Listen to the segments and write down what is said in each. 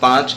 5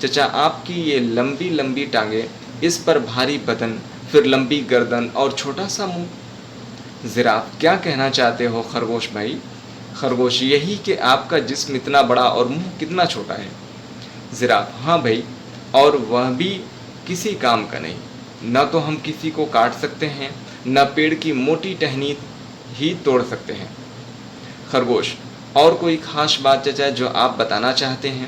چچا آپ کی یہ لمبی لمبی ٹانگیں، اس پر بھاری بدن، پھر لمبی گردن اور چھوٹا سا منہ۔ زراف کیا کہنا چاہتے ہو خرگوش بھائی؟ خرگوش یہی کہ آپ کا جسم اتنا بڑا اور منہ کتنا چھوٹا ہے۔ زراف ہاں بھائی، اور وہ بھی کسی کام کا نہیں، نہ تو ہم کسی کو کاٹ سکتے ہیں، نہ پیڑ کی موٹی ٹہنی ہی توڑ سکتے ہیں۔ خرگوش اور کوئی خاص بات چچا جو آپ بتانا چاہتے ہیں؟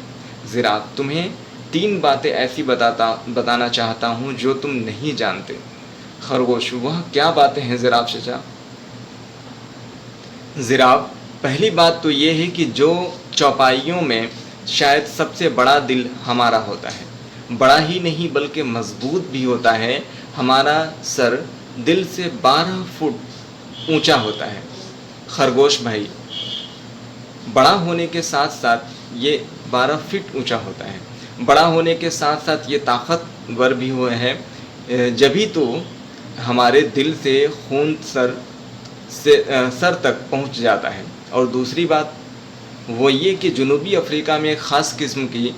زراف تمہیں 3 باتیں ایسی بتانا چاہتا ہوں جو تم نہیں جانتے۔ خرگوش وہ کیا باتیں ہیں زراف چچا؟ زراف پہلی بات تو یہ ہے کہ جو چوپائیوں میں شاید سب سے بڑا دل ہمارا ہوتا ہے، بڑا ہی نہیں بلکہ مضبوط بھی ہوتا ہے۔ ہمارا سر دل سے 12 فٹ اونچا ہوتا ہے۔ خرگوش بھائی بڑا ہونے کے ساتھ ساتھ یہ 12 فٹ اونچا ہوتا ہے، بڑا ہونے کے ساتھ ساتھ یہ طاقتور بھی ہوا ہے، جبھی تو ہمارے دل سے خون سر تک پہنچ جاتا ہے۔ اور دوسری بات وہ یہ کہ جنوبی افریقہ میں ایک خاص قسم کی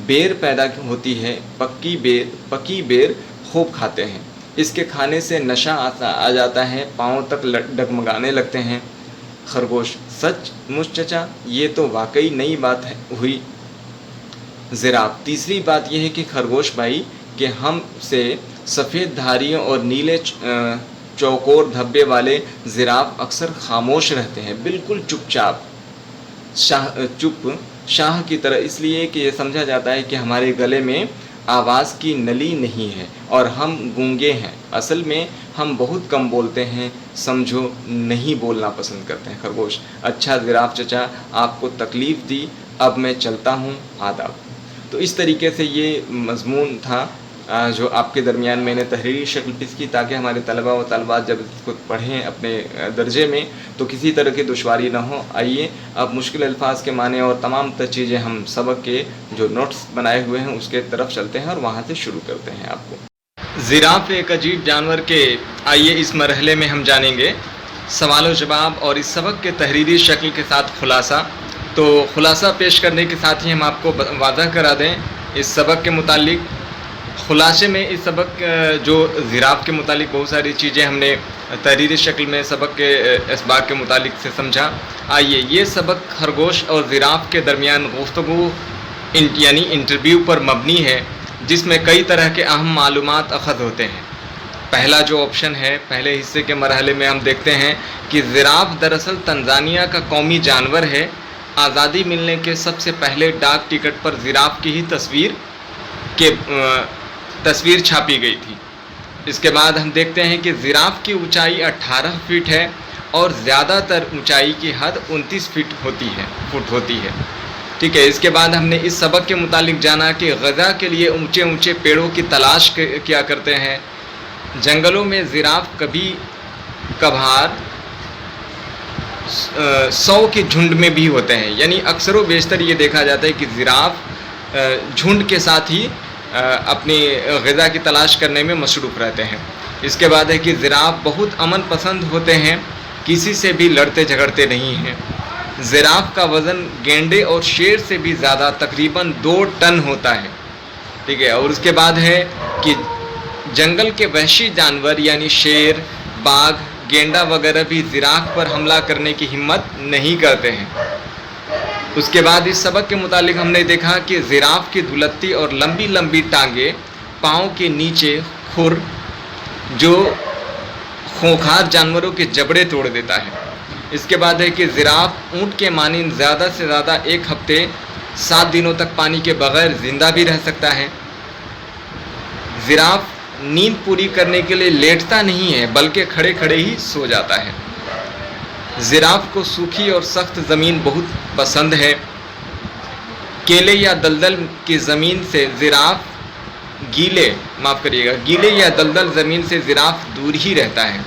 بیر پیدا ہوتی ہے، پکی بیر خوب کھاتے ہیں، اس کے کھانے سے نشہ آ جاتا ہے، پاؤں تک ڈگمگانے لگتے ہیں۔ خرگوش سچ مچ چچا، یہ تو واقعی نئی بات ہوئی۔ زراف تیسری بات یہ ہے کہ خرگوش بھائی کہ ہم سے سفید دھاریوں اور نیلے چوکور دھبے والے زراف اکثر خاموش رہتے ہیں، بالکل چپ چاپ، شاہ کی طرح، اس لیے کہ یہ سمجھا جاتا ہے کہ ہمارے گلے میں آواز کی نلی نہیں ہے اور ہم گونگے ہیں۔ اصل میں ہم بہت کم بولتے ہیں، سمجھو نہیں بولنا پسند کرتے ہیں۔ خرگوش اچھا زراف چچا، آپ کو تکلیف دی، اب میں چلتا ہوں، آداب۔ تو اس طریقے سے یہ مضمون تھا جو آپ کے درمیان میں نے تحریری شکل پیش کی، تاکہ ہمارے طلباء و طالبات جب اس کو پڑھیں اپنے درجے میں تو کسی طرح کی دشواری نہ ہو۔ آئیے اب مشکل الفاظ کے معنی اور تمام چیزیں ہم سبق کے جو نوٹس بنائے ہوئے ہیں اس کے طرف چلتے ہیں اور وہاں سے شروع کرتے ہیں آپ کو۔ زراف ایک عجیب جانور کے آئیے اس مرحلے میں ہم جانیں گے سوال و جواب اور اس سبق کے تحریری شکل کے ساتھ خلاصہ۔ تو خلاصہ پیش کرنے کے ساتھ ہی ہم آپ کو واضح کرا دیں اس سبق کے متعلق۔ خلاصے میں اس سبق جو زراف کے متعلق بہت ساری چیزیں ہم نے تحریری شکل میں سبق کے اسباق کے متعلق سے سمجھا۔ آئیے یہ سبق خرگوش اور زراف کے درمیان گفتگو یعنی انٹرویو پر مبنی ہے، جس میں کئی طرح کے اہم معلومات اخذ ہوتے ہیں۔ پہلا جو آپشن ہے، پہلے حصے کے مرحلے میں ہم دیکھتے ہیں کہ زراف دراصل تنزانیہ کا قومی جانور ہے۔ آزادی ملنے کے سب سے پہلے ڈاک ٹکٹ پر زراف کی ہی تصویر چھاپی گئی تھی۔ اس کے بعد ہم دیکھتے ہیں کہ زراف کی اونچائی 18 فٹ ہے اور زیادہ تر اونچائی کی حد 29 فٹ ہوتی ہے۔ ٹھیک ہے، اس کے بعد ہم نے اس سبق کے متعلق جانا کہ غذا کے لیے اونچے اونچے پیڑوں کی تلاش کیا کرتے ہیں۔ جنگلوں میں زراف کبھی کبھار 100 کے جھنڈ میں بھی ہوتے ہیں، یعنی اکثر و بیشتر یہ دیکھا جاتا ہے کہ زراف جھنڈ کے ساتھ ہی اپنی غذا کی تلاش کرنے میں مصروف رہتے ہیں۔ اس کے بعد ہے کہ زراف بہت امن پسند ہوتے ہیں، کسی سے بھی لڑتے جھگڑتے نہیں ہیں۔ زراف کا وزن گینڈے اور شیر سے بھی زیادہ تقریباً 2 ٹن ہوتا ہے۔ ٹھیک ہے، اور اس کے بعد ہے کہ جنگل کے وحشی جانور یعنی شیر، باغ، گینڈا وغیرہ بھی زراف پر حملہ کرنے کی ہمت نہیں کرتے ہیں۔ اس کے بعد اس سبق کے متعلق ہم نے دیکھا کہ زراف کی دھلتی اور لمبی لمبی ٹانگیں پاؤں کے نیچے کھر جو خونخوار جانوروں کے جبڑے توڑ دیتا ہے۔ اس کے بعد ہے کہ زراف اونٹ کے مانند زیادہ سے زیادہ 1 ہفتے 7 دنوں تک پانی کے بغیر زندہ بھی رہ سکتا ہے۔ زراف نیند پوری کرنے کے لیے لیٹتا نہیں ہے بلکہ کھڑے کھڑے ہی سو جاتا ہے۔ زراف کو سوکھی اور سخت زمین بہت پسند ہے۔ کیلے یا دلدل کی زمین سے زراف گیلے یا دلدل زمین سے زراف دور ہی رہتا ہے۔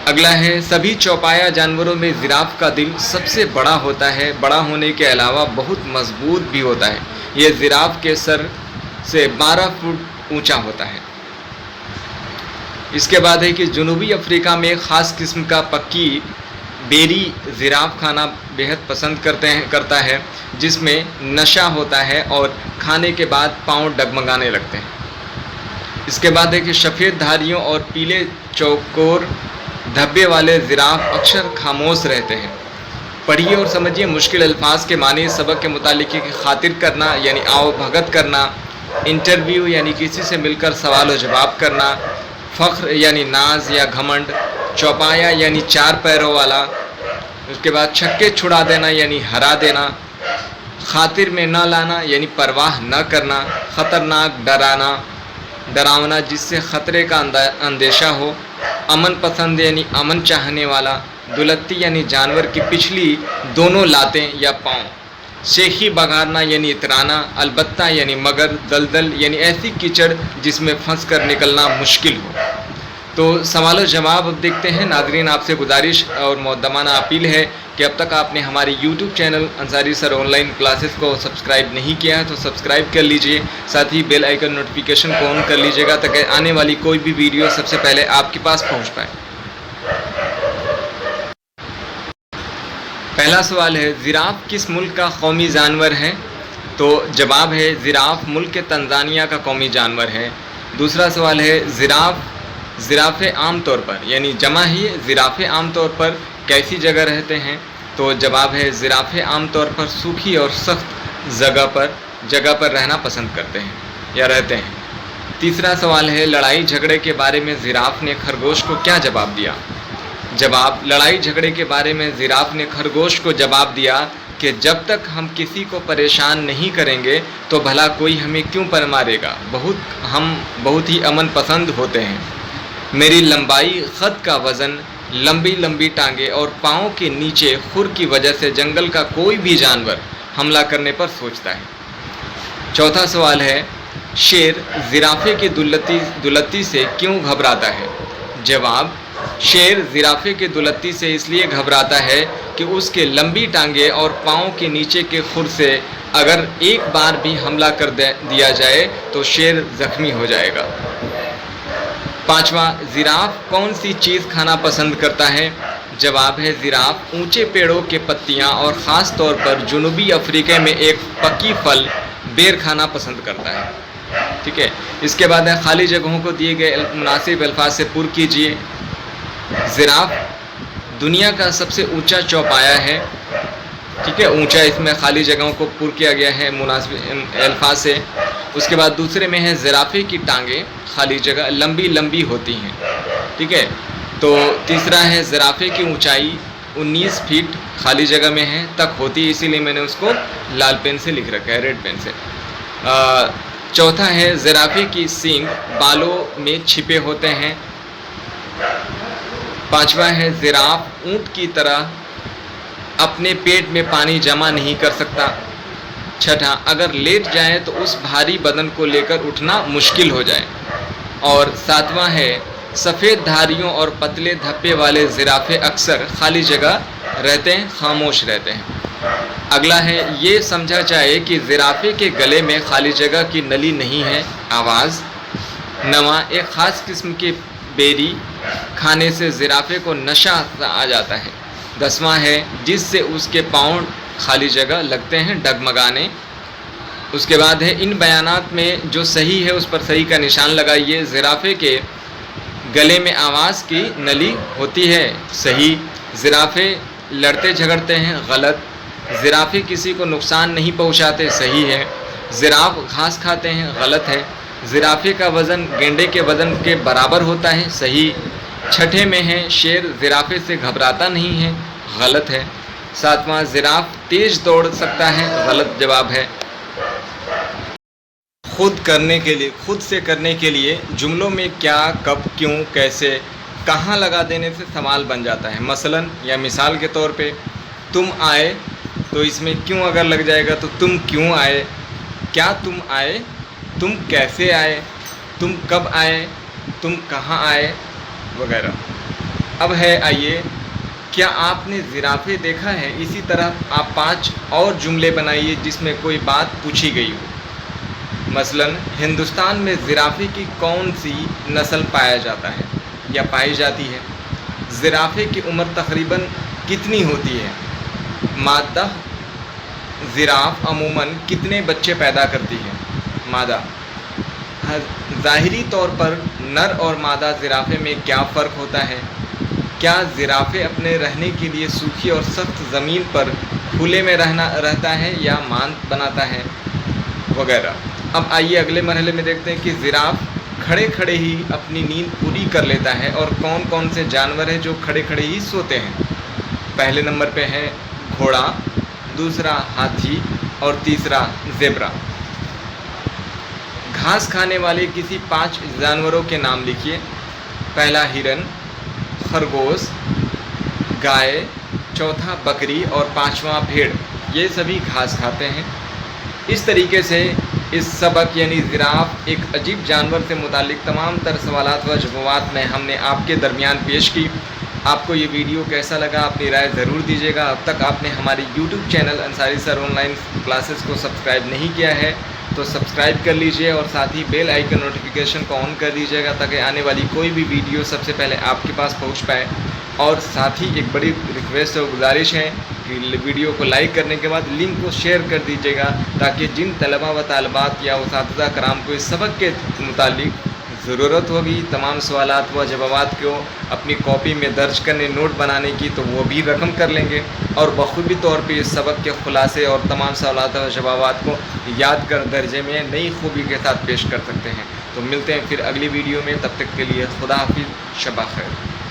اگلا ہے سبھی چوپایا جانوروں میں زراف کا دل سب سے بڑا ہوتا ہے، بڑا ہونے کے علاوہ بہت مضبوط بھی ہوتا ہے۔ یہ زراف کے سر سے 12 فٹ اونچا ہوتا ہے۔ اس کے بعد ہے کہ جنوبی افریقہ میں ایک خاص قسم کا پکی بیری زراف کھانا بیحد پسند کرتا ہے، جس میں نشہ ہوتا ہے اور کھانے کے بعد پاؤں ڈگمگانے لگتے ہیں۔ اس کے بعد ہے کہ سفید دھاریوں اور پیلے چوکور دھبے والے زراف اکثر خاموش رہتے ہیں۔ پڑھیے اور سمجھیے مشکل الفاظ کے معنی، سبق کے متعلق کی خاطر کرنا یعنی آؤ بھگت کرنا، انٹرویو یعنی کسی سے مل کر سوال و جواب کرنا، فخر یعنی ناز یا گھمنڈ، چوپایا یعنی چار پیروں والا، اس کے بعد چھکے چھڑا دینا یعنی ہرا دینا، خاطر میں نہ لانا یعنی پرواہ نہ کرنا، خطرناک ڈراونا جس سے خطرے کا اندیشہ ہو، امن پسند یعنی امن چاہنے والا، دلتی یعنی جانور کی پچھلی دونوں لاتیں یا پاؤں، شیخی بگارنا یعنی اترانا، البتہ یعنی مگر، دلدل یعنی ایسی کیچڑ جس میں پھنس کر نکلنا مشکل ہو۔ تو سوال و جواب اب دیکھتے ہیں۔ ناظرین، آپ سے گزارش اور مؤدبانہ اپیل ہے کہ اب تک آپ نے ہماری YouTube channel Ansari sir on line classes کو سبسکرائب نہیں کیا ہے تو سبسکرائب کر لیجئے، ساتھ ہی بیل آئیکن نوٹیفیکیشن کو آن کر لیجئے گا تاکہ آنے والی کوئی بھی ویڈیو سب سے پہلے آپ کے پاس پہنچ پائے۔ پہلا سوال ہے، زراف کس ملک کا قومی جانور ہے؟ تو جواب ہے زراف ملک تنزانیہ کا قومی جانور ہے۔ دوسرا سوال ہے، زرافے عام طور پر یعنی جمع ہی زرافے عام طور پر کیسی جگہ رہتے ہیں؟ تو جواب ہے زرافے عام طور پر سوکھی اور سخت جگہ پر رہنا پسند کرتے ہیں یا رہتے ہیں۔ تیسرا سوال ہے، لڑائی جھگڑے کے بارے میں زراف نے خرگوش کو کیا جواب دیا؟ جواب، لڑائی جھگڑے کے بارے میں زراف نے خرگوش کو جواب دیا کہ جب تک ہم کسی کو پریشان نہیں کریں گے تو بھلا کوئی ہمیں کیوں پر مارے گا، ہم بہت ہی امن پسند ہوتے ہیں۔ میری لمبائی، قد کا وزن، لمبی ٹانگیں اور پاؤں کے نیچے خر کی وجہ سے جنگل کا کوئی بھی جانور حملہ کرنے پر سوچتا ہے۔ چوتھا سوال ہے، شیر زرافے کی دلتی سے کیوں گھبراتا ہے؟ جواب، شیر زرافے کی دلتی سے اس لیے گھبراتا ہے کہ اس کے لمبی ٹانگیں اور پاؤں کے نیچے کے خر سے اگر ایک بار بھی حملہ کر دیا جائے تو شیر زخمی ہو جائے گا۔ پانچواں، زراف کون سی چیز کھانا پسند کرتا ہے؟ جواب ہے زراف اونچے پیڑوں کے پتیاں اور خاص طور پر جنوبی افریقہ میں ایک پکی پھل بیر کھانا پسند کرتا ہے۔ ٹھیک ہے، اس کے بعد ہے خالی جگہوں کو دیے گئے مناسب الفاظ سے پر کیجیے۔ زراف دنیا کا سب سے اونچا چوپایا ہے۔ ٹھیک ہے، اونچا اس میں خالی جگہوں کو پر کیا گیا ہے مناسب الفاظ سے۔ اس کے بعد دوسرے میں ہے زرافے کی ٹانگیں خالی جگہ لمبی ہوتی ہیں۔ ٹھیک ہے، تو تیسرا ہے زرافے کی اونچائی 19 فٹ خالی جگہ میں ہے تک ہوتی ہے، اسی لیے میں نے اس کو لال پین سے لکھ رکھا ہے، ریڈ پین سے۔ چوتھا ہے زرافے کی سینگ بالوں میں چھپے ہوتے ہیں۔ پانچواں ہے زراف اونٹ کی طرح اپنے پیٹ میں پانی جمع نہیں کر سکتا۔ چھٹا، اگر لیٹ جائے تو اس بھاری بدن کو لے کر اٹھنا مشکل ہو جائے۔ اور ساتواں ہے سفید دھاریوں اور پتلے دھبے والے زرافے اکثر خالی جگہ رہتے ہیں، خاموش رہتے ہیں۔ اگلا ہے، یہ سمجھا جائے کہ زرافے کے گلے میں خالی جگہ کی نلی نہیں ہے، آواز۔ نواں، ایک خاص قسم کی بیری کھانے سے زرافے کو نشہ آ جاتا ہے۔ دسواں ہے، جس سے اس کے پاؤں خالی جگہ لگتے ہیں ڈگمگانے۔ اس کے بعد ہے، ان بیانات میں جو صحیح ہے اس پر صحیح کا نشان لگائیے۔ زرافے کے گلے میں آواز کی نلی ہوتی ہے، صحیح۔ زرافے لڑتے جھگڑتے ہیں، غلط۔ زرافے کسی کو نقصان نہیں پہنچاتے، صحیح ہے۔ زراف گھاس کھاتے ہیں، غلط ہے۔ زرافے کا وزن گینڈے کے وزن کے برابر ہوتا ہے، صحیح۔ چھٹے میں ہے، شیر زرافے سے گھبراتا نہیں ہے، غلط ہے۔ ساتواں، زراف تیز دوڑ سکتا ہے، غلط جواب ہے۔ خود سے کرنے کے لیے جملوں میں کیا، کب، کیوں، کیسے، کہاں لگا دینے سے سوال بن جاتا ہے۔ مثلاً یا مثال کے طور پہ، تم آئے تو اس میں کیوں اگر لگ جائے گا تو تم کیوں آئے، کیا تم آئے، تم کیسے آئے، تم کب آئے، تم کہاں آئے وغیرہ۔ اب ہے، آئیے، کیا آپ نے زرافے دیکھا ہے؟ اسی طرح آپ 5 اور جملے بنائیے جس میں کوئی بات پوچھی گئی ہو۔ مثلاً ہندوستان میں زرافے کی کون سی نسل پایا جاتا ہے یا پائی جاتی ہے؟ زرافے کی عمر تقریباً کتنی ہوتی ہے؟ مادہ زراف عموماً کتنے بچے پیدا کرتی ہے؟ مادہ۔ ظاہری طور پر نر اور مادہ زرافے میں کیا فرق ہوتا ہے؟ کیا زرافے اپنے رہنے کے لیے سوکھی اور سخت زمین پر کھلے میں رہتا ہے یا ماند بناتا ہے وغیرہ۔ اب آئیے اگلے مرحلے میں دیکھتے ہیں کہ زراف کھڑے کھڑے ہی اپنی نیند پوری کر لیتا ہے اور کون کون سے جانور ہیں جو کھڑے کھڑے ہی سوتے ہیں۔ پہلے نمبر پہ ہے گھوڑا، دوسرا ہاتھی اور تیسرا زیبرا۔ گھاس کھانے والے کسی 5 جانوروں کے نام لکھیے۔ پہلا ہرن، خرگوش، گائے، چوتھا بکری اور پانچواں بھیڑ۔ یہ سبھی گھاس کھاتے ہیں۔ اس طریقے سے اس سبق یعنی زراف ایک عجیب جانور سے متعلق تمام تر سوالات و جوابات میں ہم نے آپ کے درمیان پیش کی۔ آپ کو یہ ویڈیو کیسا لگا اپنی رائے ضرور دیجیے گا۔ اب تک آپ نے ہماری YouTube channel Ansari sir on line classes کو سبسکرائب نہیں کیا ہے تو سبسکرائب کر لیجئے اور ساتھ ہی بیل آئیکن نوٹیفیکیشن کو آن کر دیجیے گا تاکہ آنے والی کوئی بھی ویڈیو سب سے پہلے آپ کے پاس پہنچ پائے۔ اور ساتھ ہی ایک بڑی ریکویسٹ اور گزارش ہے کہ ویڈیو کو لائک کرنے کے بعد لنک کو شیئر کر دیجیے گا تاکہ جن طلبہ و طالبات یا اساتذہ کرام کو اس سبق کے متعلق ضرورت ہوگی تمام سوالات و جوابات کو اپنی کاپی میں درج کرنے نوٹ بنانے کی تو وہ بھی رقم کر لیں گے اور بخوبی طور پہ اس سبق کے خلاصے اور تمام سوالات و جوابات کو یاد کر درجے میں نئی خوبی کے ساتھ پیش کر سکتے ہیں۔ تو ملتے ہیں پھر اگلی ویڈیو میں، تب تک کے لیے خدا حافظ، شب خیر۔